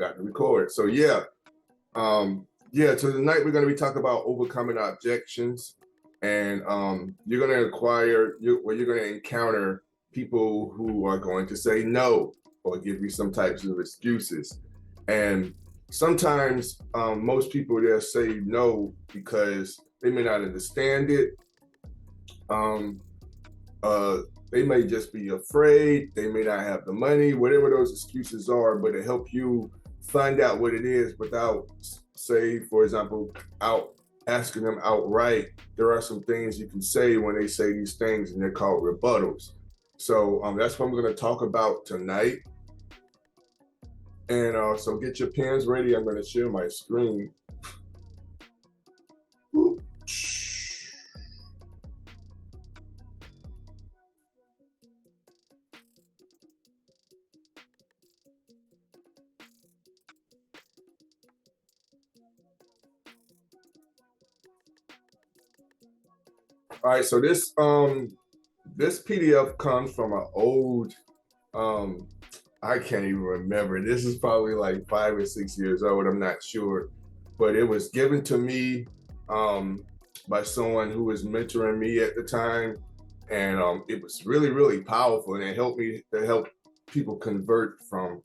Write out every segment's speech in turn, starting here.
forgot to record. So yeah, so tonight we're going to be talking about overcoming objections, and you're going to you're going to encounter people who are going to say no or give you some types of excuses. And sometimes most people, they'll say no because they may not understand it. They may just be afraid, they may not have the money, whatever those excuses are, but to help you find out what it is without, say, for example, asking them outright, there are some things you can say when they say these things, and they're called rebuttals. So that's what I'm going to talk about tonight. And so get your pens ready. I'm going to share my screen. All right, so this PDF comes from an old, I can't even remember. This is probably like 5 or 6 years old. I'm not sure, but it was given to me by someone who was mentoring me at the time, and it was really, really powerful, and it helped me to help people convert from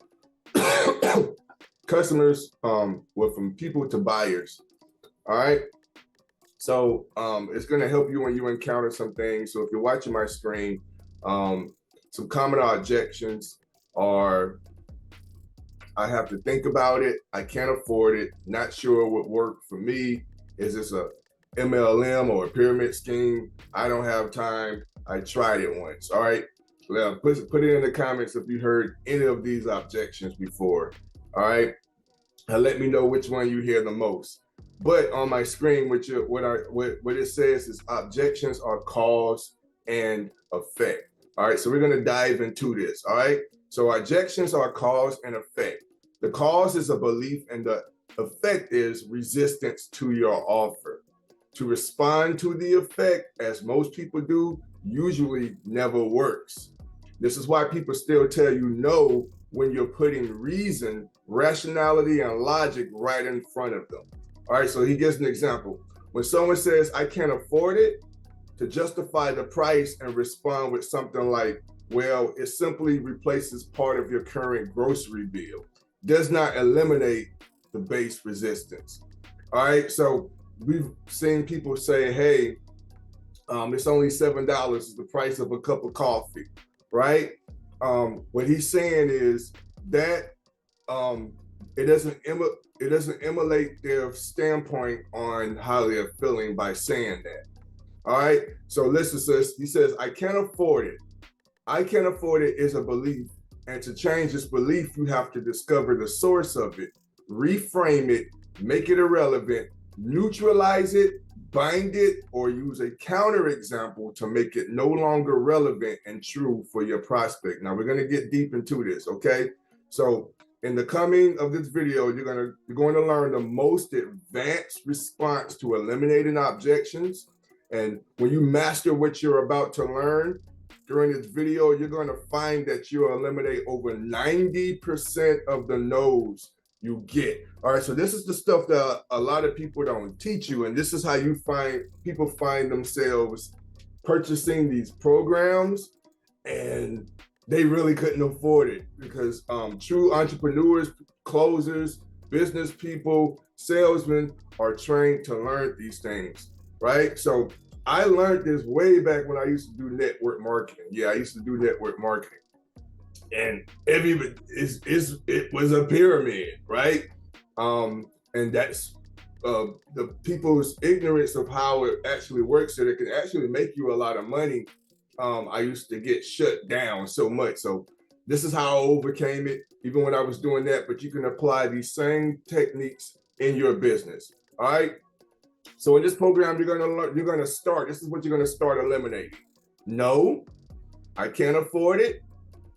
customers, from people to buyers. All right. So it's going to help you when you encounter some things. So if you're watching my screen, some common objections are: I have to think about it, I can't afford it, not sure what worked for me, is this a MLM or a pyramid scheme, I don't have time, I tried it once. All right, well, put it in the comments if you heard any of these objections before. All right, and let me know which one you hear the most. But on my screen, what it says is objections are cause and effect. All right, so we're going to dive into this. All right, so objections are cause and effect. The cause is a belief, and the effect is resistance to your offer. To respond to the effect, as most people do, usually never works. This is why people still tell you no when you're putting reason, rationality, and logic right in front of them. All right, so he gives an example. When someone says, I can't afford it, to justify the price and respond with something like, well, it simply replaces part of your current grocery bill, does not eliminate the base resistance. All right, so we've seen people say, hey, it's only $7 is the price of a cup of coffee, right? What he's saying is that it doesn't emulate their standpoint on how they're feeling by saying that. All right, so listen, sis, he says, I can't afford it. I can't afford it is a belief, and to change this belief, you have to discover the source of it, reframe it, make it irrelevant, neutralize it, bind it, or use a counterexample to make it no longer relevant and true for your prospect. Now we're going to get deep into this, okay? So in the coming of this video, you're going to learn the most advanced response to eliminating objections. And when you master what you're about to learn during this video, you're going to find that you'll eliminate over 90% of the no's you get. All right, so this is the stuff that a lot of people don't teach you, and this is how people find themselves purchasing these programs, and they really couldn't afford it because true entrepreneurs, closers, business people, salesmen are trained to learn these things, right? So I learned this way back when I used to do network marketing. Yeah, I used to do network marketing. And it was a pyramid, right? And that's the people's ignorance of how it actually works, so that it can actually make you a lot of money. I used to get shut down so much. So this is how I overcame it, even when I was doing that. But you can apply these same techniques in your business. All right. So in this program, you're going to start. This is what you're going to start eliminating. No, I can't afford it.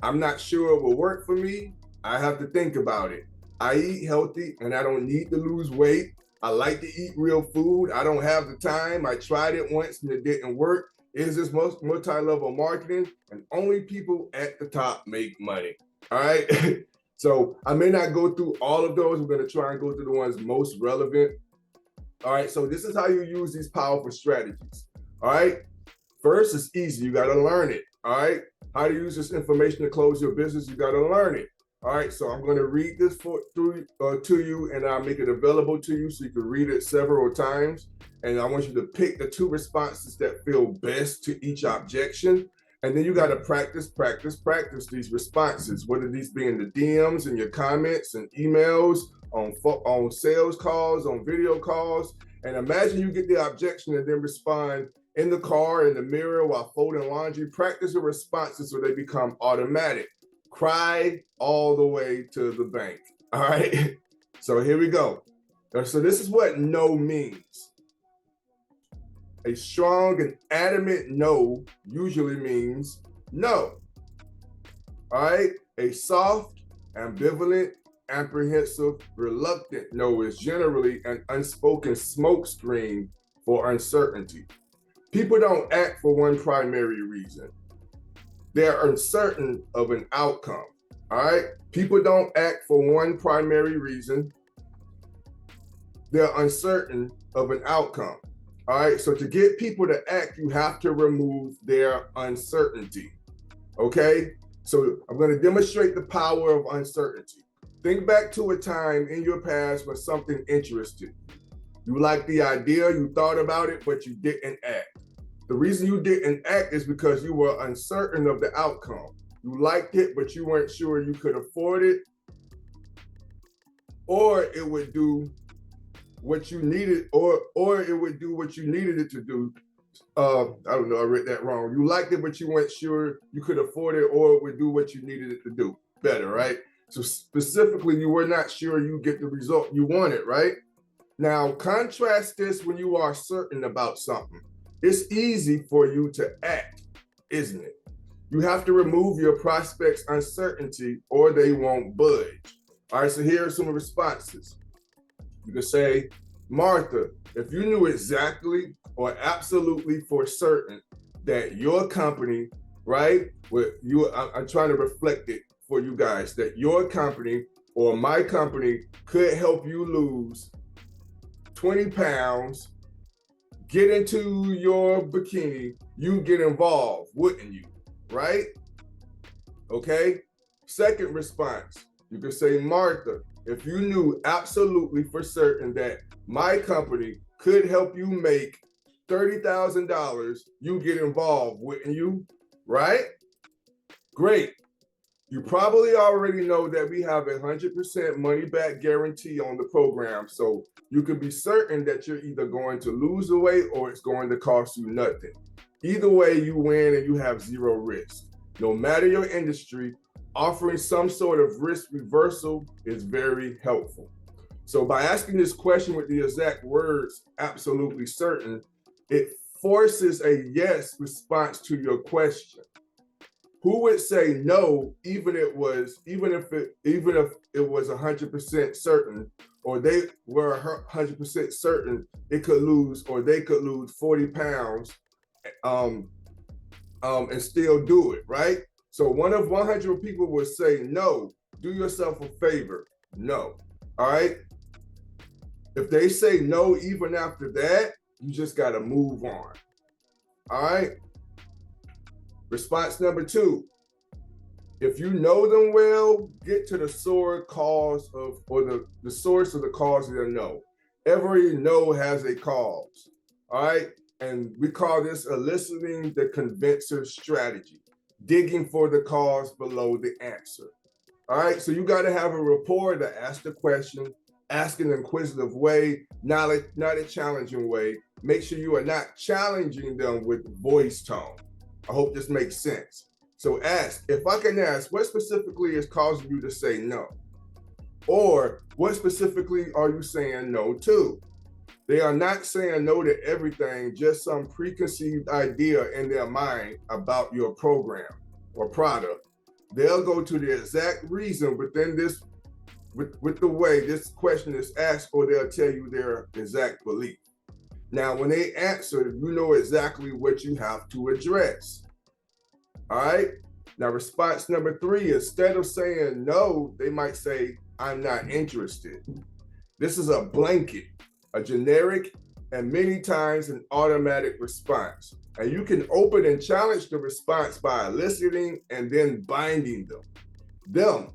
I'm not sure it will work for me. I have to think about it. I eat healthy and I don't need to lose weight. I like to eat real food. I don't have the time. I tried it once and it didn't work. Is this multi-level marketing? And only people at the top make money. All right. So I may not go through all of those. I'm going to try and go through the ones most relevant. All right, so this is how you use these powerful strategies. All right, first, it's easy. You got to learn it. All right, how to use this information to close your business, you got to learn it. All right, so I'm going to read this to you, and I'll make it available to you so you can read it several times. And I want you to pick the 2 responses that feel best to each objection. And then you got to practice these responses, whether these be in the DMs and your comments and emails, on sales calls, on video calls. And imagine you get the objection and then respond in the car, in the mirror, while folding laundry. Practice the responses so they become automatic. Cry all the way to the bank. All right. So here we go. So this is what no means. A strong and adamant no usually means no. All right. A soft, ambivalent, apprehensive, reluctant no is generally an unspoken smokescreen for uncertainty. People don't act for one primary reason. They're uncertain of an outcome. All right. People don't act for one primary reason. They're uncertain of an outcome. All right. So to get people to act, you have to remove their uncertainty. Okay. So I'm going to demonstrate the power of uncertainty. Think back to a time in your past when something interested you. You liked the idea, you thought about it, but you didn't act. The reason you didn't act is because you were uncertain of the outcome. You liked it, but you weren't sure you could afford it, or it would do what you needed, or it would do what you needed it to do. I don't know, I read that wrong. You liked it, but you weren't sure you could afford it, or it would do what you needed it to do better, right? So specifically, you were not sure you get the result you wanted, right? Now, contrast this when you are certain about something. It's easy for you to act, isn't it? You have to remove your prospect's uncertainty or they won't budge. All right, so here are some responses. You can say, Martha, if you knew exactly or absolutely for certain that your company, right, I'm trying to reflect it for you guys, that your company or my company could help you lose 20 pounds, get into your bikini, you get involved, wouldn't you? Right? Okay. Second response, you could say, Martha, if you knew absolutely for certain that my company could help you make $30,000, you get involved, wouldn't you? Right? Great. You probably already know that we have 100% money back guarantee on the program. So you can be certain that you're either going to lose the weight or it's going to cost you nothing. Either way, you win and you have zero risk. No matter your industry, offering some sort of risk reversal is very helpful. So by asking this question with the exact words, absolutely certain, it forces a yes response to your question. Who would say no, even if it was 100% certain, or they were 100% certain they could lose 40 pounds, and still do it, right? So one of 100 people would say no. Do yourself a favor, no. All right. If they say no, even after that, you just got to move on. All right. Response number 2, if you know them well, get to the source cause of, or the source of the cause of their no. Every no has a cause, all right? And we call this eliciting the convincer strategy, digging for the cause below the answer. All right, so you gotta have a rapport to ask the question, ask in an inquisitive way, not a challenging way. Make sure you are not challenging them with voice tone. I hope this makes sense. So ask, if I can ask, what specifically is causing you to say no? Or what specifically are you saying no to? They are not saying no to everything, just some preconceived idea in their mind about your program or product. They'll go to the exact reason within this, with the way this question is asked, or they'll tell you their exact belief. Now, when they answer, you know exactly what you have to address. All right. Now, response number 3, instead of saying no, they might say, I'm not interested. This is a blanket, a generic, and many times an automatic response. And you can open and challenge the response by eliciting and then binding them.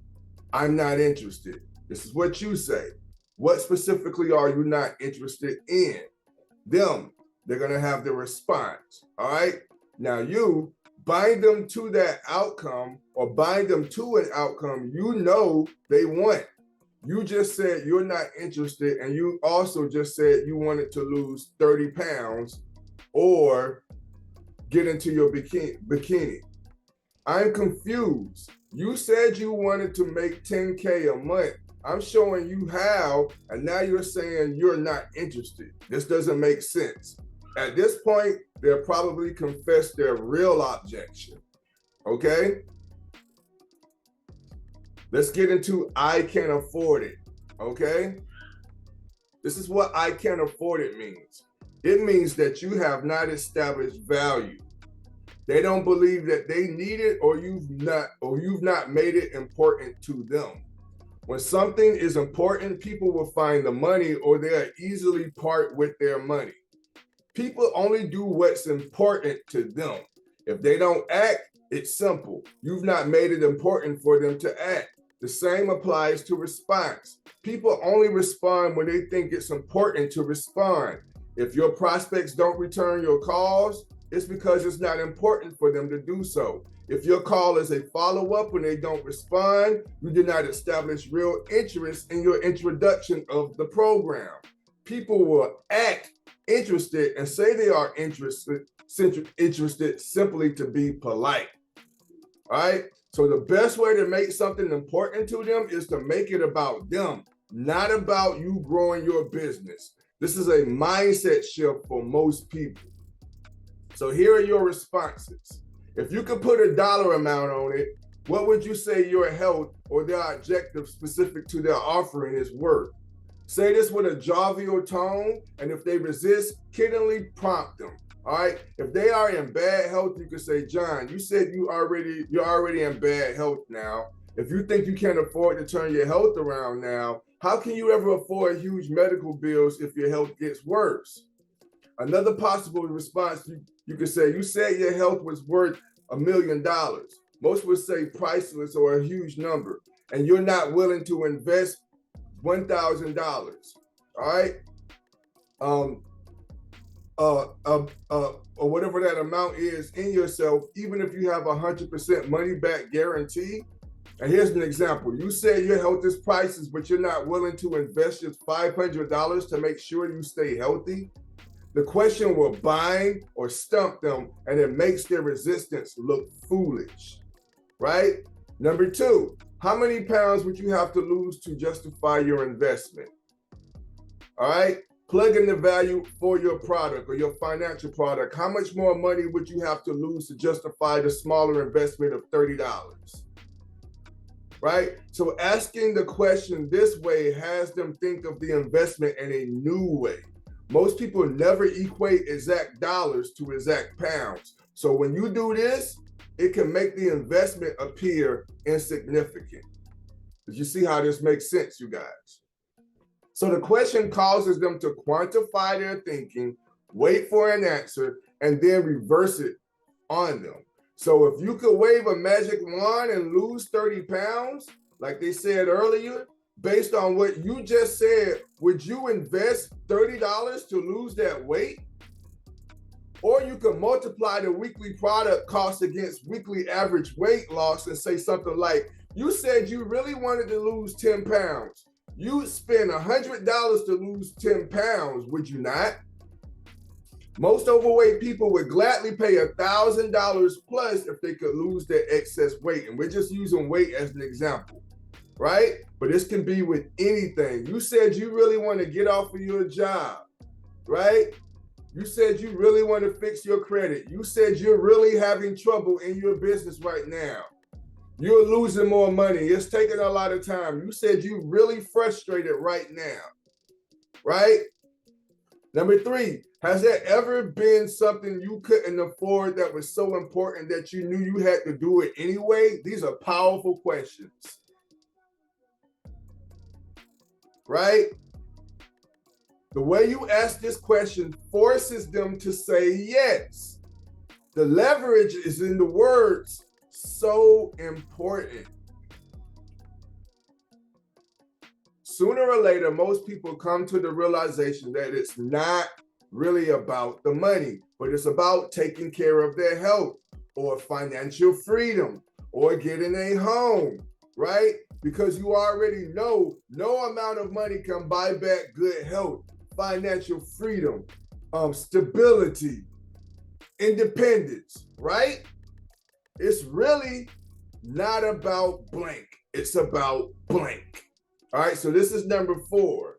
I'm not interested. This is what you say. What specifically are you not interested in? Them, they're gonna have the response, all right? Now you bind them to that outcome or bind them to an outcome you know they want. You just said you're not interested, and you also just said you wanted to lose 30 pounds or get into your bikini. I'm confused. You said you wanted to make 10K a month. I'm showing you how, and now you're saying you're not interested. This doesn't make sense. At this point, they'll probably confess their real objection, okay? Let's get into I can't afford it, okay? This is what I can't afford it means. It means that you have not established value. They don't believe that they need it, or you've not made it important to them. When something is important, people will find the money, or they'll easily part with their money. People only do what's important to them. If they don't act, it's simple. You've not made it important for them to act. The same applies to response. People only respond when they think it's important to respond. If your prospects don't return your calls, it's because it's not important for them to do so. If your call is a follow-up when they don't respond, you did not establish real interest in your introduction of the program. People will act interested and say they are interested simply to be polite. All right? So the best way to make something important to them is to make it about them, not about you growing your business. This is a mindset shift for most people. So here are your responses. If you could put a dollar amount on it, what would you say your health or their objective specific to their offering is worth? Say this with a jovial tone, and if they resist, kiddingly prompt them. All right. If they are in bad health, you can say, John, you said you're already in bad health now. If you think you can't afford to turn your health around now, how can you ever afford huge medical bills if your health gets worse? Another possible response, you could say, you said your health was worth $1 million. Most would say priceless or a huge number, and you're not willing to invest $1,000. All right. Or whatever that amount is in yourself, even if you have 100% money back guarantee. And here's an example. You say your health is priceless, but you're not willing to invest just $500 to make sure you stay healthy. The question will bind or stump them, and it makes their resistance look foolish, right? Number 2, how many pounds would you have to lose to justify your investment? All right, plug in the value for your product or your financial product. How much more money would you have to lose to justify the smaller investment of $30? Right? So asking the question this way has them think of the investment in a new way. Most people never equate exact dollars to exact pounds. So when you do this, it can make the investment appear insignificant. Did you see how this makes sense, you guys? So the question causes them to quantify their thinking, wait for an answer, and then reverse it on them. So if you could wave a magic wand and lose 30 pounds, like they said earlier, based on what you just said, would you invest $30 to lose that weight? Or you could multiply the weekly product cost against weekly average weight loss and say something like, you said you really wanted to lose 10 pounds. You'd spend $100 to lose 10 pounds, would you not? Most overweight people would gladly pay $1,000 plus if they could lose their excess weight. And we're just using weight as an example, right? But this can be with anything. You said you really want to get off of your job, right? You said you really want to fix your credit. You said you're really having trouble in your business right now. You're losing more money. It's taking a lot of time. You said you're really frustrated right now, right? Number 3, Has there ever been something you couldn't afford that was so important that you knew you had to do it anyway? These are powerful questions, right? The way you ask this question forces them to say yes. The leverage is in the words, so important. Sooner or later, most people come to the realization that it's not really about the money, but it's about taking care of their health or financial freedom or getting a home, right? Because you already know no amount of money can buy back good health, financial freedom, stability, independence, right? It's really not about blank. It's about blank. All right, so this is number 4.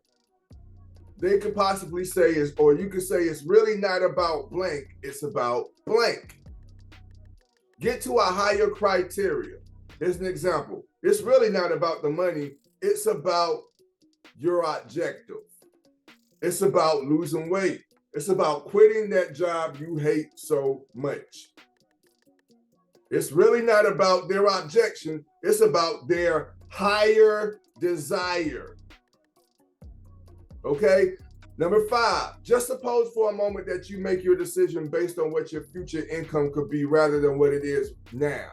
They could possibly say is, or you could say it's really not about blank, it's about blank. Get to a higher criteria. Here's an example. It's really not about the money, it's about your objective. It's about losing weight. It's about quitting that job you hate so much. It's really not about their objection, it's about their higher desire. Okay? Number 5, just suppose for a moment that you make your decision based on what your future income could be rather than what it is now.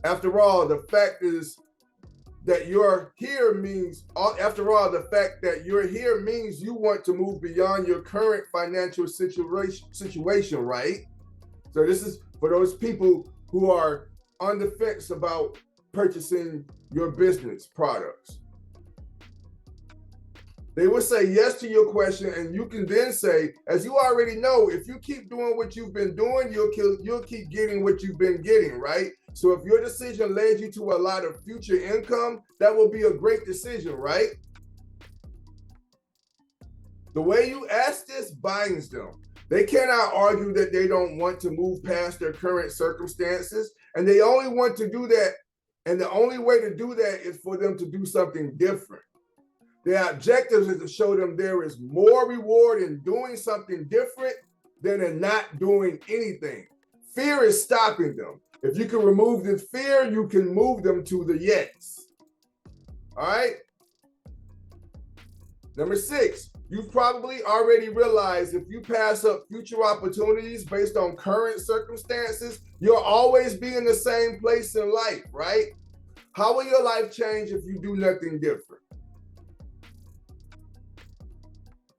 After all, the fact is that you're here means, you want to move beyond your current financial situation, right? So this is for those people who are on the fence about purchasing your business products. They will say yes to your question, and you can then say, as you already know, if you keep doing what you've been doing, you'll keep getting what you've been getting, right? So if your decision led you to a lot of future income, that will be a great decision, right? The way you ask this binds them. They cannot argue that they don't want to move past their current circumstances, and they only want to do that, and the only way to do that is for them to do something different. Their objective is to show them there is more reward in doing something different than in not doing anything. Fear is stopping them. If you can remove this fear, you can move them to the yes. All right? Number 6, you've probably already realized if you pass up future opportunities based on current circumstances, you'll always be in the same place in life, right? How will your life change if you do nothing different?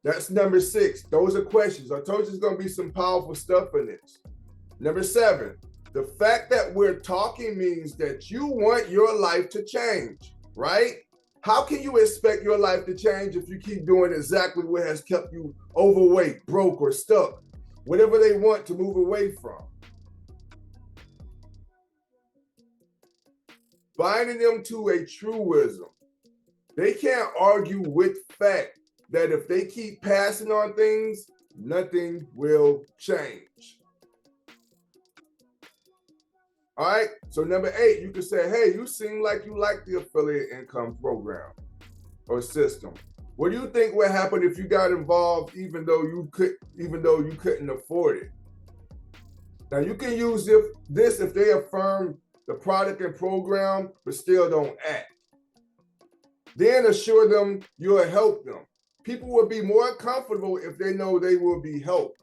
That's number 6. Those are questions. I told you there's going to be some powerful stuff in this. Number 7, the fact that we're talking means that you want your life to change, right? How can you expect your life to change if you keep doing exactly what has kept you overweight, broke, or stuck? Whatever they want to move away from. Binding them to a truism. They can't argue with fact that if they keep passing on things, nothing will change. All right, so number 8, you can say, hey, you seem like you like the affiliate income program or system. What do you think would happen if you got involved even though you couldn't afford it? Now you can use this if they affirm the product and program but still don't act. Then assure them you'll help them. People will be more comfortable if they know they will be helped.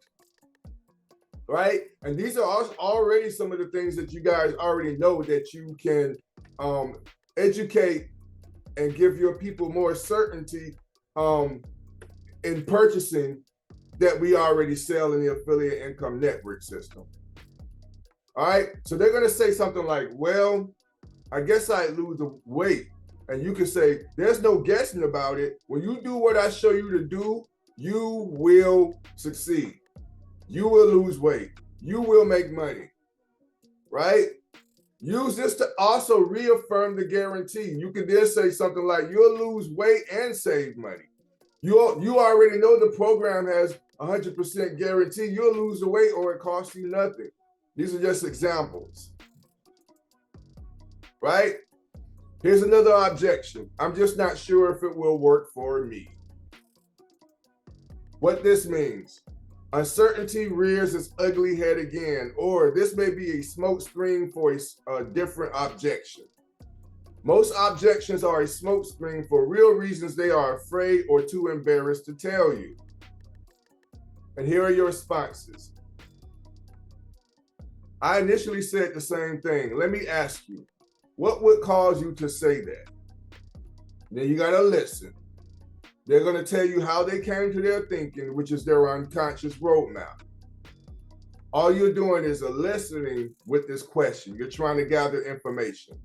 Right? And these are already some of the things that you guys already know that you can educate and give your people more certainty in purchasing that we already sell in the affiliate income network system. All right, so they're going to say something like, well, I guess I lose the weight. And you can say, there's no guessing about it. When you do what I show you to do, you will succeed. You will lose weight. You will make money, right? Use this to also reaffirm the guarantee. You can then say something like, you'll lose weight and save money. You already know the program has 100% guarantee. You'll lose the weight or it costs you nothing. These are just examples, right? Here's another objection. I'm just not sure if it will work for me. What this means: uncertainty rears its ugly head again, or this may be a smokescreen for a different objection. Most objections are a smokescreen for real reasons they are afraid or too embarrassed to tell you. And here are your responses. I initially said the same thing. Let me ask you, what would cause you to say that? Then you gotta listen. They're gonna tell you how they came to their thinking, which is their unconscious roadmap. All you're doing is listening with this question. You're trying to gather information.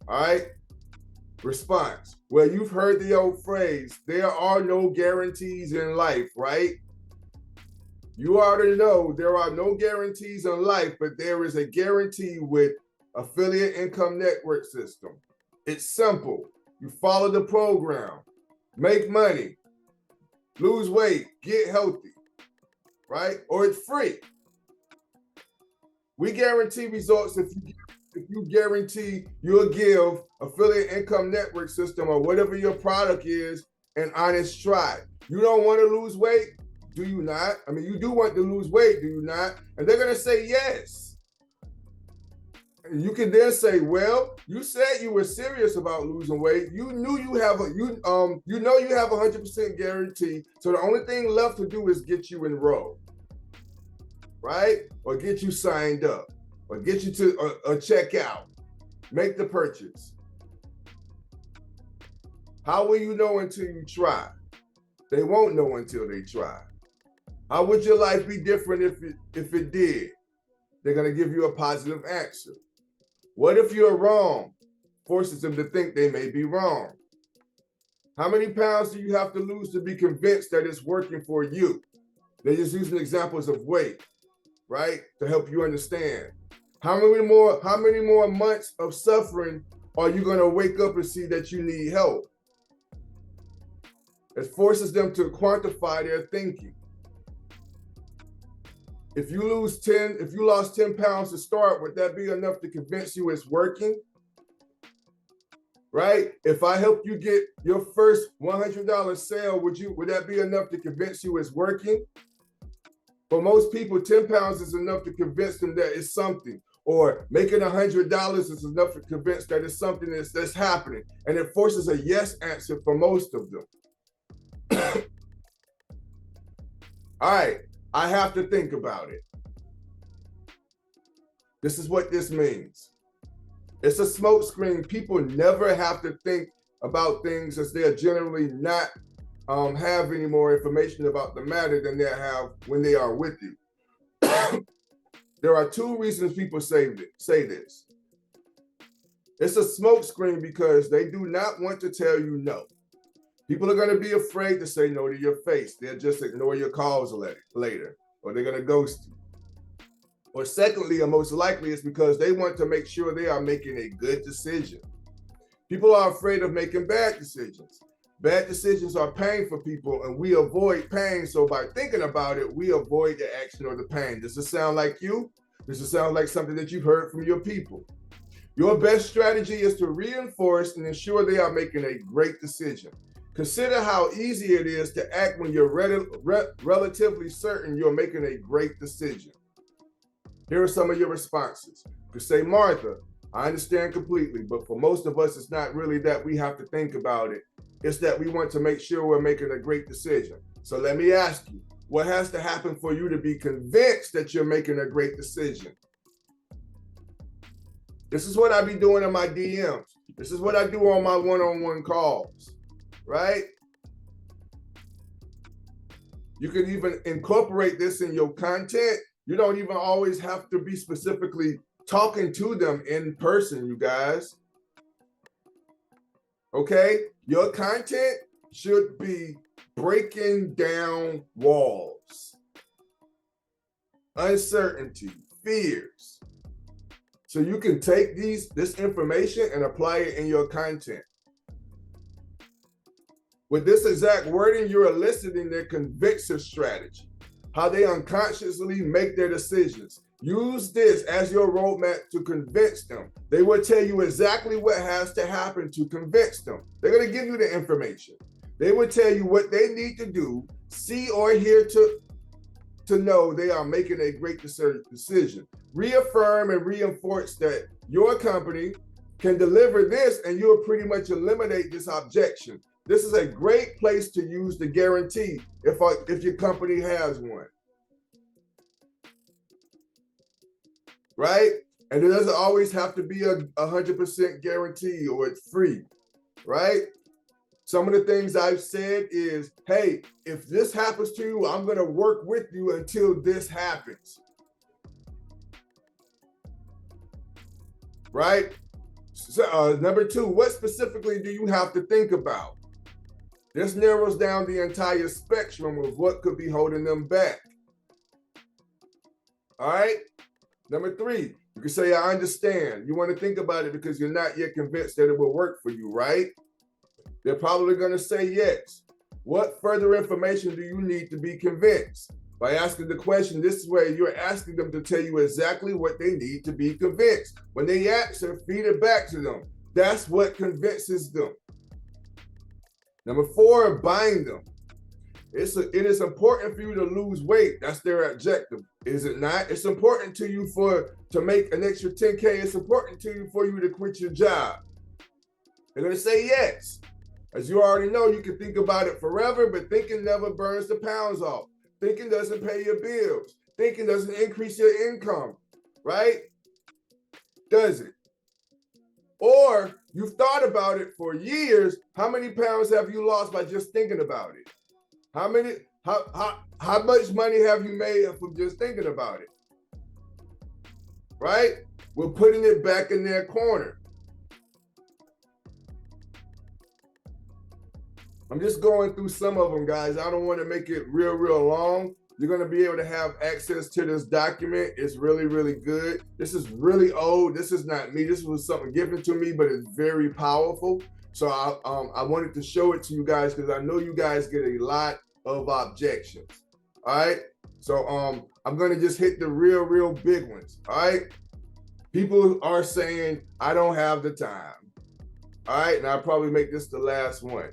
All right? Response. Well, you've heard the old phrase, there are no guarantees in life, right? You already know there are no guarantees in life, but there is a guarantee with affiliate income network system. It's simple. You follow the program, make money, lose weight, get healthy, right? Or it's free. We guarantee results if you guarantee you'll give affiliate income network system or whatever your product is an honest try. You don't want to lose weight? Do you not? I mean, you do want to lose weight, do you not? And they're going to say yes. And you can then say, well, you said you were serious about losing weight. You knew you have you know you have 100% guarantee. So the only thing left to do is get you enrolled, right? Or get you signed up, or get you to a checkout, make the purchase. How will you know until you try? They won't know until they try. How would your life be different if it did? They're going to give you a positive answer. What if you're wrong? Forces them to think they may be wrong. How many pounds do you have to lose to be convinced that it's working for you? They're just using examples of weight, right? To help you understand. How many more months of suffering are you going to wake up and see that you need help? It forces them to quantify their thinking. If you lost 10 pounds to start, would that be enough to convince you it's working? Right? If I help you get your first $100 sale, would that be enough to convince you it's working? For most people, 10 pounds is enough to convince them that it's something. Or making $100 is enough to convince that it's something that's happening. And it forces a yes answer for most of them. All right, I have to think about it. This is what this means. It's a smokescreen. People never have to think about things, as they're generally not have any more information about the matter than they have when they are with you. There are two reasons people say this. It's a smokescreen because they do not want to tell you no. People are going to be afraid to say no to your face. They'll just ignore your calls later, or they're going to ghost you. Or secondly, or most likely, it's because they want to make sure they are making a good decision. People are afraid of making bad decisions. Bad decisions are pain for people, and we avoid pain. So by thinking about it, we avoid the action or the pain. Does this sound like you? Does it sound like something that you've heard from your people? Your best strategy is to reinforce and ensure they are making a great decision. Consider how easy it is to act when you're relatively certain you're making a great decision. Here are some of your responses. You could say, Martha, I understand completely, but for most of us, it's not really that we have to think about it. It's that we want to make sure we're making a great decision. So let me ask you, what has to happen for you to be convinced that you're making a great decision? This is what I be doing in my DMs. This is what I do on my one-on-one calls, right? You can even incorporate this in your content. You don't even always have to be specifically talking to them in person, you guys. Okay? Your content should be breaking down walls, uncertainty, fears. So you can take this information and apply it in your content. With this exact wording, you're eliciting their conviction strategy, how they unconsciously make their decisions. Use this as your roadmap to convince them. They will tell you exactly what has to happen to convince them. They're going to give you the information. They will tell you what they need to do see or hear to know they are making a great decision. Reaffirm and reinforce that your company can deliver this, and you'll pretty much eliminate this objection. This is a great place to use the guarantee if your company has one. Right? And it doesn't always have to be a 100% guarantee or it's free, right? Some of the things I've said is, hey, if this happens to you, I'm gonna work with you until this happens. Right? So, number 2, what specifically do you have to think about? This narrows down the entire spectrum of what could be holding them back. All right? Number 3, you can say, I understand. You want to think about it because you're not yet convinced that it will work for you, right? They're probably going to say yes. What further information do you need to be convinced? By asking the question this way, you're asking them to tell you exactly what they need to be convinced. When they answer, feed it back to them. That's what convinces them. Number 4, bind them. It is important for you to lose weight. That's their objective, is it not? It's important to you to make an extra 10K. It's important to you for you to quit your job. They're going to say yes. As you already know, you can think about it forever, but thinking never burns the pounds off. Thinking doesn't pay your bills. Thinking doesn't increase your income, right? Does it? Or you've thought about it for years. How many pounds have you lost by just thinking about it? How much money have you made from just thinking about it? Right? We're putting it back in their corner. I'm just going through some of them, guys. I don't want to make it real long. You're going to be able to have access to this document. It's really, really good. This is really old. This is not me. This was something given to me, but it's very powerful. So I wanted to show it to you guys because I know you guys get a lot of objections. All right. So I'm going to just hit the real big ones. All right. People are saying, I don't have the time. All right. And I'll probably make this the last one.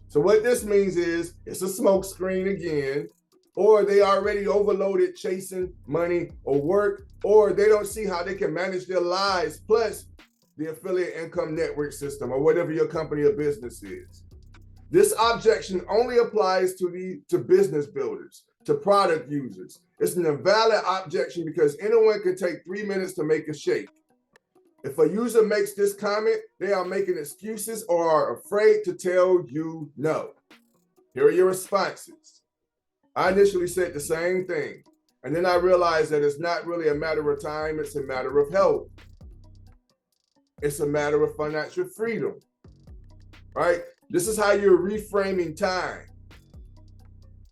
So what this means is it's a smoke screen again, or they already overloaded chasing money or work, or they don't see how they can manage their lives, plus the affiliate income network system or whatever your company or business is. This objection only applies to business builders, to product users. It's an invalid objection because anyone can take 3 minutes to make a shake. If a user makes this comment, they are making excuses or are afraid to tell you no. Here are your responses. I initially said the same thing, and then I realized that it's not really a matter of time, it's a matter of health. It's a matter of financial freedom, right? This is how you're reframing time.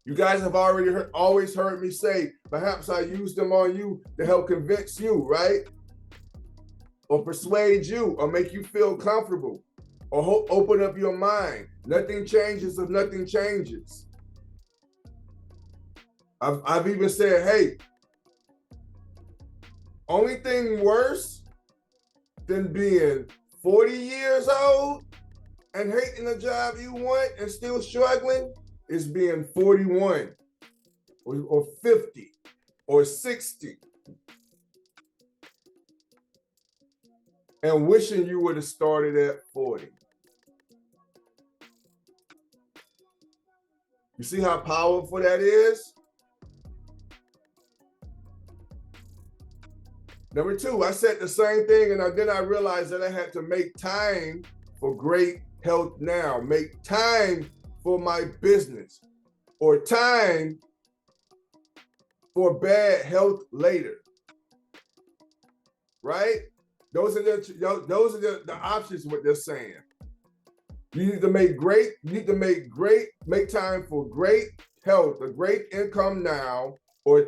You guys have already always heard me say, perhaps I use them on you to help convince you, right? Or persuade you, or make you feel comfortable, or open up your mind. Nothing changes if nothing changes. I've even said, hey, only thing worse than being 40 years old and hating the job you want and still struggling is being 41 or 50 or 60. And wishing you would have started at 40. You see how powerful that is? Number 2, I said the same thing, and then I realized that I had to make time for great health now, make time for my business, or time for bad health later, right? Those are the options, what they're saying. You need to make time for great health, a great income now, or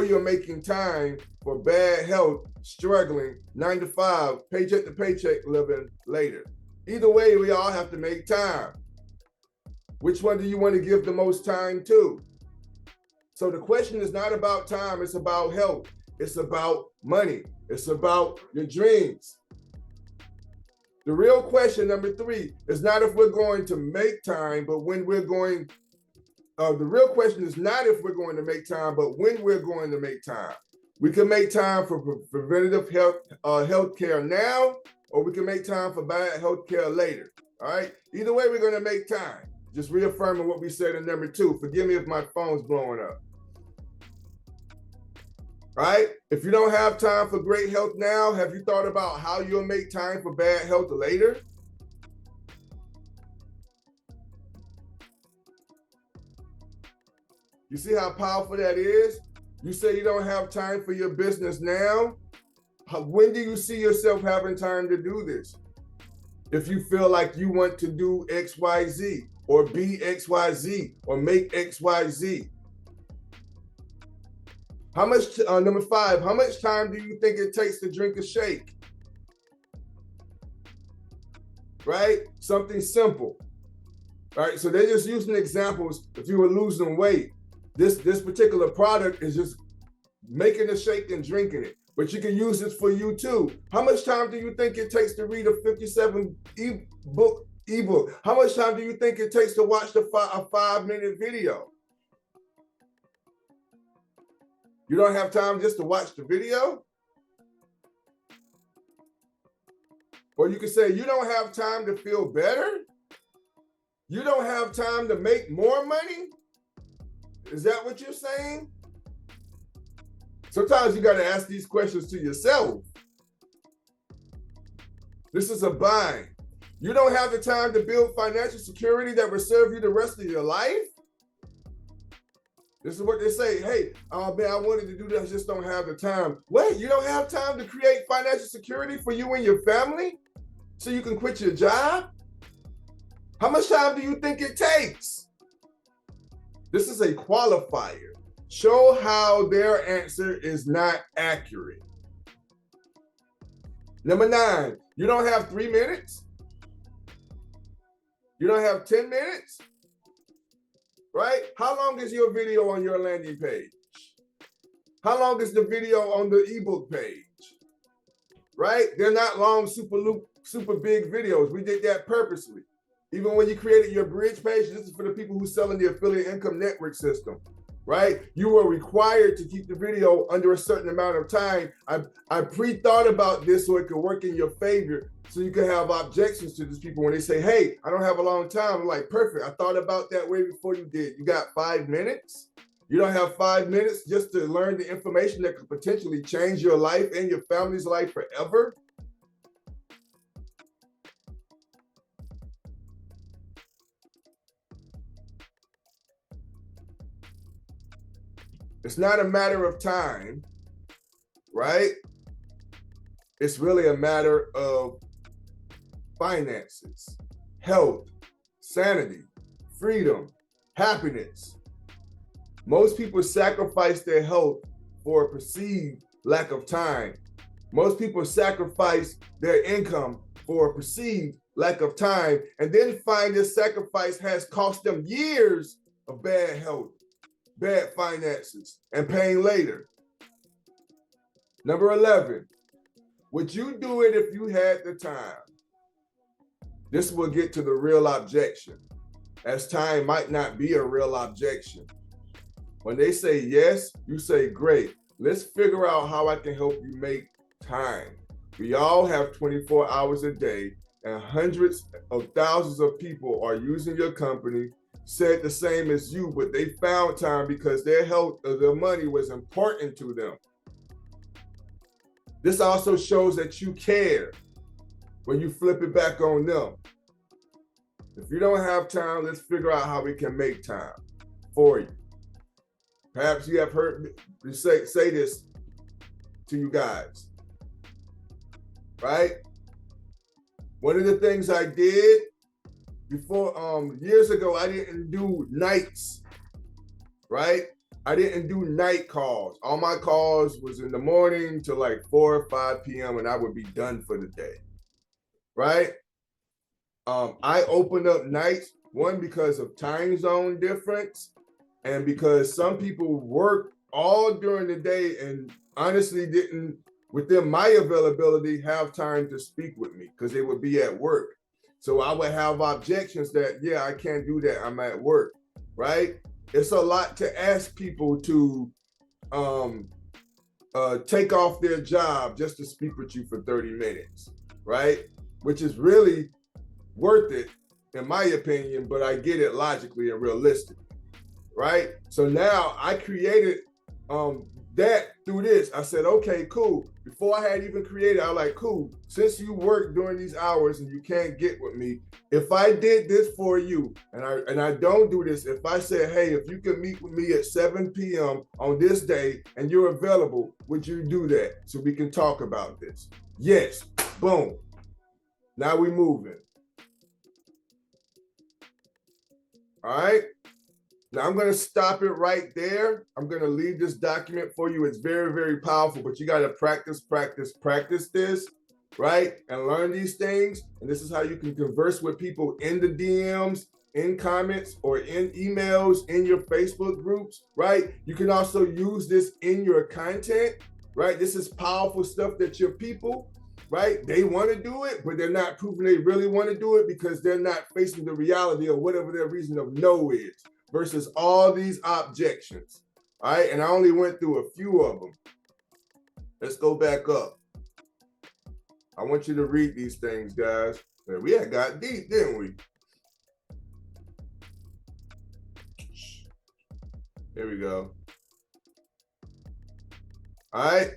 you're making time for bad health, struggling 9 to 5, paycheck to paycheck living later. Either way, we all have to make time. Which one do you want to give the most time to? So the question is not about time, it's about health. It's about money. It's about your dreams. The real question, number 3, is not if we're going to make time, but when we're going the real question is not if we're going to make time, but when we're going to make time. We can make time for preventative health care now, or we can make time for bad health care later. All right. Either way, we're going to make time. Just reaffirming what we said in number 2. Forgive me if my phone's blowing up. All right. If you don't have time for great health now, have you thought about how you'll make time for bad health later? You see how powerful that is? You say you don't have time for your business now. When do you see yourself having time to do this? If you feel like you want to do XYZ or be XYZ or make XYZ. How much, number 5, how much time do you think it takes to drink a shake? Right? Something simple. All right, so they're just using examples. If you were losing weight, this particular product is just making a shake and drinking it. But you can use this for you too. How much time do you think it takes to read a 57 ebook? How much time do you think it takes to watch a 5-minute video? You don't have time just to watch the video? Or you could say, you don't have time to feel better? You don't have time to make more money? Is that what you're saying? Sometimes you got to ask these questions to yourself. This is a bind. You don't have the time to build financial security that will serve you the rest of your life? This is what they say. Hey, oh man, I wanted to do this, I just don't have the time. Wait, you don't have time to create financial security for you and your family so you can quit your job? How much time do you think it takes? This is a qualifier. Show how their answer is not accurate. Number 9, you don't have 3 minutes? You don't have 10 minutes? Right? How long is your video on your landing page? How long is the video on the ebook page? Right? They're not long, super big videos. We did that purposely. Even when you created your bridge page, this is for the people who sell in the affiliate income network system, right? You were required to keep the video under a certain amount of time. I pre-thought about this so it could work in your favor, so you can have objections to these people when they say, hey, I don't have a long time. I'm like, perfect. I thought about that way before you did. You got 5 minutes? You don't have 5 minutes just to learn the information that could potentially change your life and your family's life forever? It's not a matter of time, right? It's really a matter of finances, health, sanity, freedom, happiness. Most people sacrifice their health for a perceived lack of time. Most people sacrifice their income for a perceived lack of time, and then find this sacrifice has cost them years of bad health, bad finances, and pain later. Number 11, would you do it if you had the time? This will get to the real objection, as time might not be a real objection. When they say yes, you say, great. Let's figure out how I can help you make time. We all have 24 hours a day, and hundreds of thousands of people are using your company, said the same as you, but they found time because their health or their money was important to them. This also shows that you care when you flip it back on them. If you don't have time, let's figure out how we can make time for you. Perhaps you have heard me say this to you guys, right? One of the things I did before, years ago, I didn't do nights, right? I didn't do night calls. All my calls was in the morning till like 4 or 5 p.m. and I would be done for the day, right? I opened up nights, one, because of time zone difference, and because some people work all during the day and honestly didn't, within my availability, have time to speak with me because they would be at work. So I would have objections that, yeah, I can't do that, I'm at work, right? it's a lot to ask people to take off their job just to speak with you for 30 minutes, right? Which is really worth it, in my opinion, but I get it logically and realistically, right? So now I created that through this. I said, okay, cool. Before I had even created, I was like, cool, since you work during these hours and you can't get with me, if I did this for you, and I don't do this, if I said, hey, if you can meet with me at 7 p.m. on this day and you're available, would you do that so we can talk about this? Yes, boom. Now we moving. All right. Now I'm going to stop it right there. I'm going to leave this document for you. It's very, very powerful, but you got to practice this, right? And learn these things. And this is how you can converse with people in the DMs, in comments, or in emails, in your Facebook groups, right? You can also use this in your content, right? This is powerful stuff that your people, right? They want to do it, but they're not proving they really want to do it because they're not facing the reality of whatever their reason of no is, versus all these objections. All right, and I only went through a few of them. Let's go back up. I want you to read these things, guys. We had got deep, didn't we? Here we go. All right.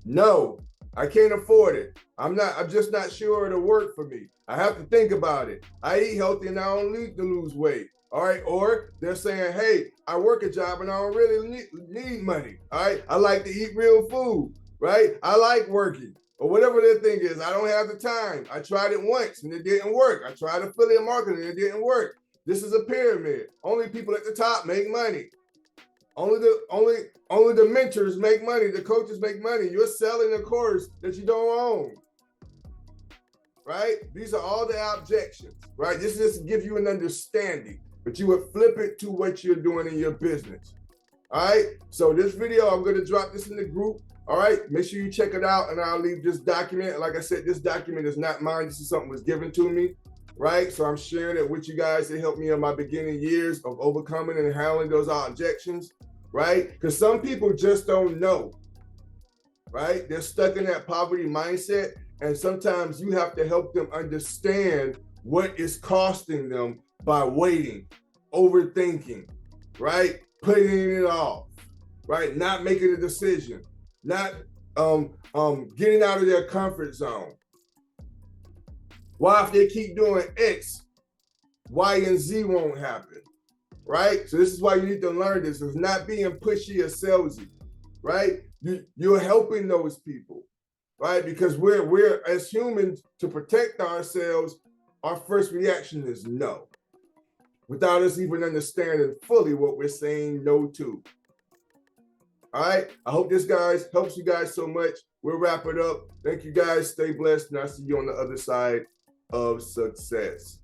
No, I can't afford it. I'm just not sure it'll work for me. I have to think about it. I eat healthy and I don't need to lose weight. All right. Or they're saying, hey, I work a job and I don't really need money. All right. I like to eat real food. Right. I like working, or whatever their thing is. I don't have the time. I tried it once and it didn't work. I tried affiliate marketing and it didn't work. This is a pyramid. Only people at the top make money. Only the mentors make money. The coaches make money. You're selling a course that you don't own. Right? These are all the objections, right? This is to give you an understanding, but you would flip it to what you're doing in your business. All right? So this video, I'm going to drop this in the group. All right? Make sure you check it out, and I'll leave this document. Like I said, this document is not mine. This is something that was given to me, right? So I'm sharing it with you guys to help me in my beginning years of overcoming and handling those objections, right? Because some people just don't know, right? They're stuck in that poverty mindset. And sometimes you have to help them understand what is costing them by waiting, overthinking, right? Putting it off, right? Not making a decision, not getting out of their comfort zone. Why, if they keep doing X, Y and Z won't happen, right? So this is why you need to learn this. It's not being pushy or salesy, right? You're helping those people. Right? Because we're as humans, to protect ourselves, our first reaction is no, without us even understanding fully what we're saying no to. All right. I hope this guys helps you guys so much. We'll wrap it up. Thank you guys. Stay blessed. And I'll see you on the other side of success.